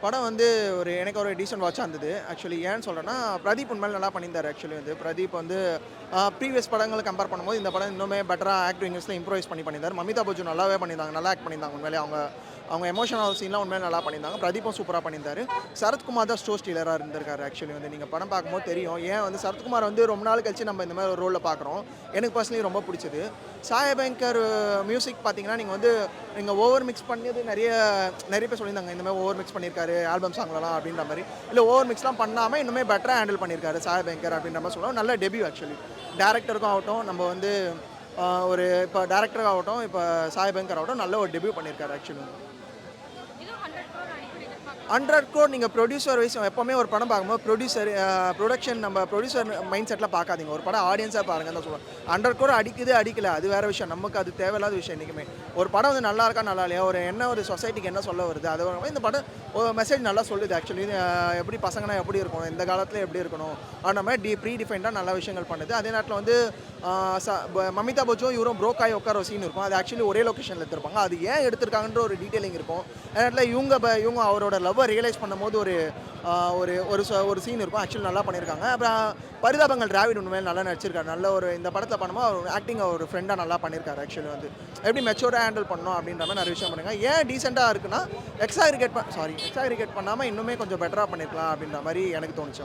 படம் வந்து எனக்கு ஒரு டீசென்ட் வாட்சாக இருந்தது. ஆக்சுவலி ஏன்னு சொல்றேன்னா, பிரதீப் உண்மையிலே நல்லா பண்ணியிருந்தாரு ஆக்சுவலி வந்து. பிரதீப் வந்து ப்ரீவியஸ் படங்கள கம்பேர் பண்ணும்போது, இந்த படம் இன்னுமே பெட்டரா ஆக்டிங் வைஸ்ல இம்ப்ரூவைஸ் பண்ணியிருந்தாரு. மமிதா பஜ்ஜு நல்லாவே பண்ணியிருந்தாங்க. நல்லா ஆக்ட் பண்ணியிருந்தாங்க உண்மையிலே. அவங்க எமோஷனல் சீன்லாம் உண்மையிலே நல்லா பண்ணியிருந்தாங்க. பிரதீப்பும் சூப்பரா பண்ணியிருந்தாரு. சரத்குமார் தான் ஸ்டீலரா இருந்திருக்காரு ஆக்சுவலி வந்து. நீங்க படம் பார்க்கும்போது தெரியும். ஏன் வந்து சரத்குமார் வந்து ரொம்ப நாள் கழிச்சு நம்ம இந்த மாதிரி ஒரு ரோல்ல பார்க்குறோம். எனக்கு பர்சனலி ரொம்ப பிடிச்சது. சாய் அபியங்கர் மியூசிக் பார்த்தீங்கன்னா, நீங்க ஓவர் மிக்ஸ் பண்ணது நெறைய பேர் சொல்லியிருந்தாங்க. இந்த மாதிரி ஓவர் மிக்ஸ் பண்ணியிருக்காரு ஆல்பம் சாங்லலாம் அப்படின்ற மாரி. இல்ல ஓவர் மிக்ஸ்லாம் பண்ணாம இன்னுமே பெட்டரா ஹேண்டில் பண்ணியிருக்காரு சாய் அபியங்கர் அப்படின்ற மாரி சொல்லுவோம். நல்ல டெபியூ ஆக்சுவலி. டைரக்டருக்கும் ஆகட்டும், நம்ம வந்து ஒரு இப்போ டைரக்டர் ஆகட்டும், இப்போ சாய் அபியங்கர் ஆகட்டும் நல்ல ஒரு டெபியூ பண்ணியிருக்காரு ஆக்சுவலி. 100 கோர் நீங்க ப்ரொடியூசர் வைஸ் எப்பவுமே ஒரு படம் பார்க்கும்போது ப்ரொடக்ஷன் நம்ம ப்ரொடியூசர் மைண்ட் செட்டில் பார்க்காதீங்க. ஒரு படம் ஆடியன்ஸாக பாருங்கன்னு தான் சொல்லுவேன். 100 கோர் அடிக்குது அடிக்கல அது வேற விஷயம். நமக்கு அது தேவையில்லாத விஷயம் என்றைக்குமே. ஒரு படம் வந்து நல்லா இருக்கா நல்லா இல்லையா, ஒரு சொசைட்டிக்கு என்ன சொல்ல வருது, அது இந்த படம் ஒரு மெசேஜ் நல்லா சொல்லுது ஆக்சுவலி. எப்படி பசங்கன்னா எப்படி இருக்கணும், இந்த காலத்தில் எப்படி இருக்கணும், அந்த மாதிரி ப்ரீ டிஃபைன்டாக நல்ல விஷயங்கள் பண்ணுது. அதே நேரத்தில் வந்து மமிதா பஜ்ஜும் இவரும் ப்ரோக் ஆகி உட்கார சீன் இருக்கும். அது ஆக்சுவலி ஒரே லொக்கேஷனில் எடுத்திருப்பாங்க. அது ஏன் எடுத்திருக்காங்கன்ற ஒரு டீட்டெயிலிங் இருக்கும். அதே நேரத்தில் இவங்க அவரோட லவ்வை ரியலைஸ் பண்ணும்போது ஒரு சீன் இருக்கும். ஆக்சுவலி நல்லா பண்ணியிருக்காங்க. அப்புறம் பரிதாபங்கள் டிராவிட் உண்மையிலே நல்லா நடிச்சிருக்காரு. நல்ல ஒரு இந்த படத்தில் பண்ணும்போது அவர் ஆக்டிங் ஒரு ஃப்ரெண்டாக நல்லா பண்ணியிருக்காரு ஆக்சுவலி வந்து. எப்படி மெச்சூராக ஹேண்டில் பண்ணணும் அப்படின்ற மாதிரி நிறைய விஷயம் பண்ணுங்க. ஏன் டீசெண்டாக இருக்குன்னா எக்ஸாகிரிகேட் பண்ணாமல் இன்னுமே கொஞ்சம் பெட்டராக பண்ணியிருக்கலாம் அப்படின்ற மாதிரி எனக்கு தோணுச்சு.